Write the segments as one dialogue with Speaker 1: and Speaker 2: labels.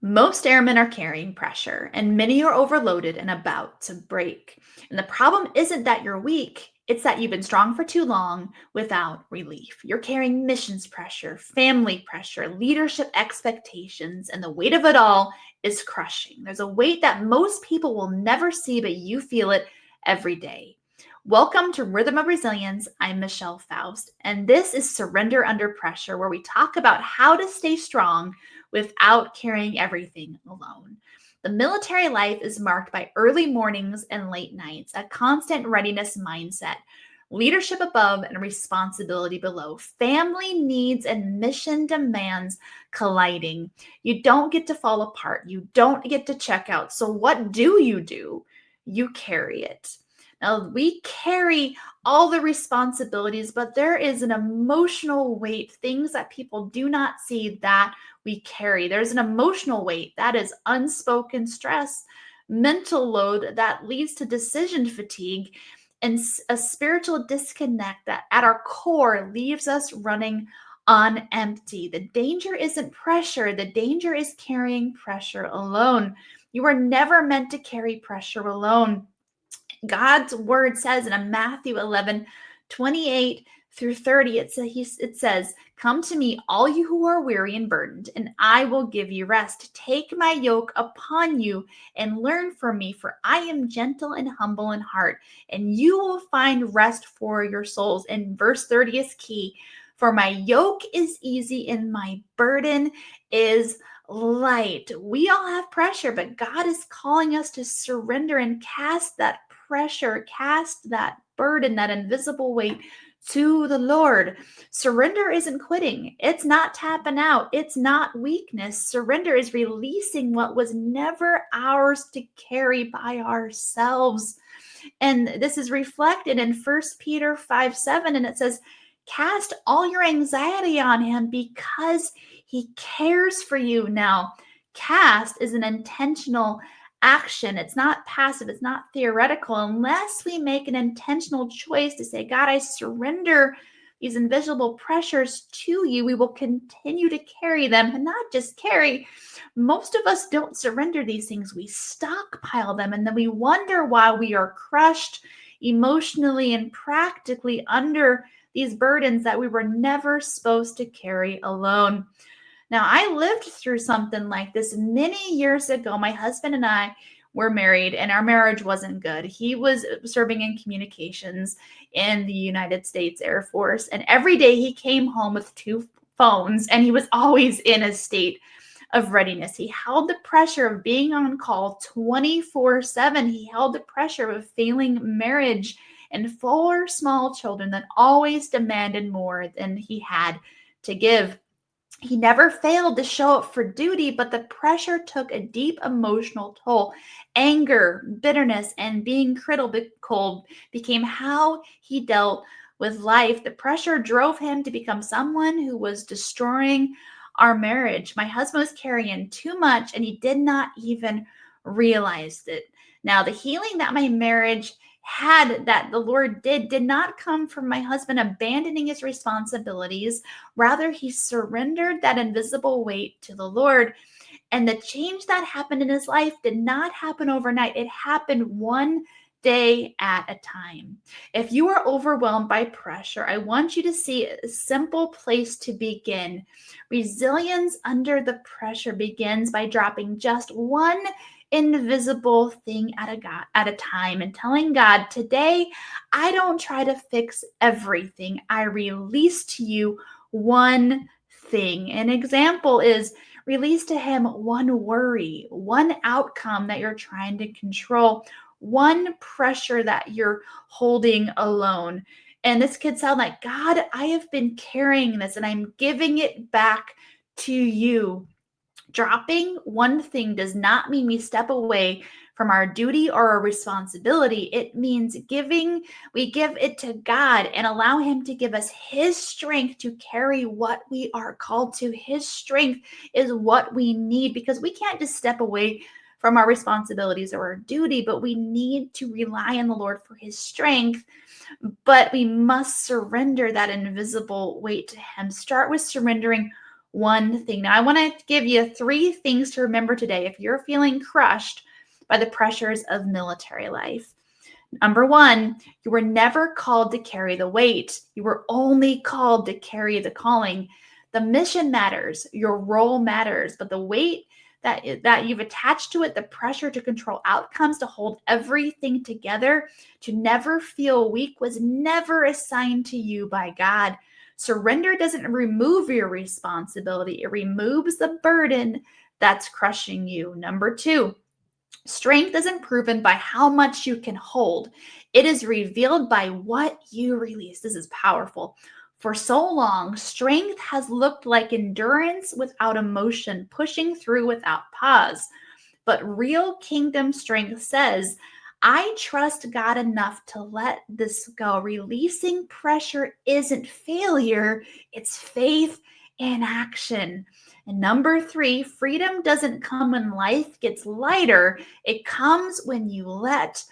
Speaker 1: Most airmen are carrying pressure, and many are overloaded and about to break. And the problem isn't that you're weak, it's that you've been strong for too long without relief. You're carrying missions pressure, family pressure, leadership expectations, and the weight of it all is crushing. There's a weight that most people will never see, but you feel it every day. Welcome to Rhythm of Resilience. I'm Michelle Faust, and this is Surrender Under Pressure, where we talk about how to stay strong without carrying everything alone. The military life is marked by early mornings and late nights, a constant readiness mindset, leadership above and responsibility below, family needs and mission demands colliding. You don't get to fall apart. You don't get to check out. So, what do? You carry it. Now, we carry all the responsibilities, but there is an emotional weight, things that people do not see that we carry. There's an emotional weight that is unspoken stress, mental load that leads to decision fatigue, and a spiritual disconnect that at our core leaves us running on empty. The danger isn't pressure, the danger is carrying pressure alone. You are never meant to carry pressure alone. God's word says in Matthew 11:28 through 30, it says, "Come to me, all you who are weary and burdened, and I will give you rest. Take my yoke upon you and learn from me, for I am gentle and humble in heart, and you will find rest for your souls." And verse 30 is key. "For my yoke is easy and my burden is light." We all have pressure, but God is calling us to surrender and cast that pressure, cast that burden, that invisible weight to the Lord. Surrender isn't quitting. It's not tapping out. It's not weakness. Surrender is releasing what was never ours to carry by ourselves. And this is reflected in 1 Peter 5:7, and it says, "Cast all your anxiety on him because he cares for you." Now, cast is an intentional action. It's not passive, it's not theoretical. Unless we make an intentional choice to say, "God, I surrender these invisible pressures to you," we will continue to carry them, and not just carry. Most of us don't surrender these things. We stockpile them, and then we wonder why we are crushed emotionally and practically under these burdens that we were never supposed to carry alone. Now, I lived through something like this many years ago. My husband and I were married, and our marriage wasn't good. He was serving in communications in the United States Air Force, and every day he came home with two phones, and he was always in a state of readiness. He held the pressure of being on call 24/7. He held the pressure of a failing marriage and four small children that always demanded more than he had to give. He never failed to show up for duty, but the pressure took a deep emotional toll. Anger, bitterness, and being critical became how he dealt with life. The pressure drove him to become someone who was destroying our marriage. My husband was carrying too much, and he did not even realize it. Now, the healing that my marriage had, that the Lord did not come from my husband abandoning his responsibilities. Rather, he surrendered that invisible weight to the Lord. And the change that happened in his life did not happen overnight. It happened one day at a time. If you are overwhelmed by pressure, I want you to see a simple place to begin. Resilience under the pressure begins by dropping just one invisible thing at a time and telling God, "Today, I don't try to fix everything. I release to you one thing." An example is release to him one worry, one outcome that you're trying to control, one pressure that you're holding alone. And this could sound like, "God, I have been carrying this and I'm giving it back to you." Dropping one thing does not mean we step away from our duty or our responsibility. It means we give it to God and allow him to give us his strength to carry what we are called to. His strength is what we need, because we can't just step away from our responsibilities or our duty, but we need to rely on the Lord for his strength. But we must surrender that invisible weight to him. Start with surrendering one thing. Now, I want to give you 3 things to remember today if you're feeling crushed by the pressures of military life. Number 1, you were never called to carry the weight. You were only called to carry the calling. The mission matters, your role matters, but the weight that you've attached to it, the pressure to control outcomes, to hold everything together, to never feel weak, was never assigned to you by God. Surrender doesn't remove your responsibility, it removes the burden that's crushing you. Number 2, strength isn't proven by how much you can hold. It is revealed by what you release. This is powerful. For so long, strength has looked like endurance without emotion, pushing through without pause. But real kingdom strength says, I trust God enough to let this go. Releasing pressure isn't failure, it's faith in action. And number 3, freedom doesn't come when life gets lighter, it comes when you let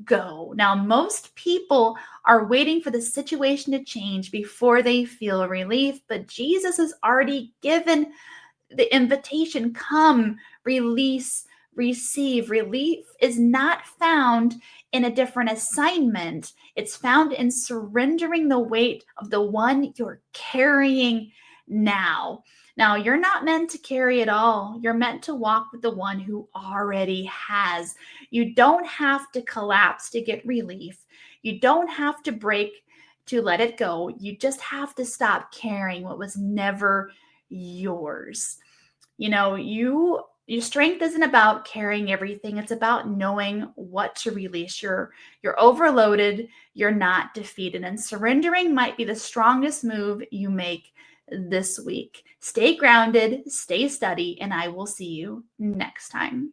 Speaker 1: go. Now, most people are waiting for the situation to change before they feel relief, but Jesus has already given the invitation: come, release, receive. Relief is not found in a different assignment, it's found in surrendering the weight of the one you're carrying now. Now, you're not meant to carry it all. You're meant to walk with the one who already has. You don't have to collapse to get relief. You don't have to break to let it go. You just have to stop carrying what was never yours. Your strength isn't about carrying everything, it's about knowing what to release. You're overloaded, you're not defeated, and surrendering might be the strongest move you make this week. Stay grounded, stay steady, and I will see you next time.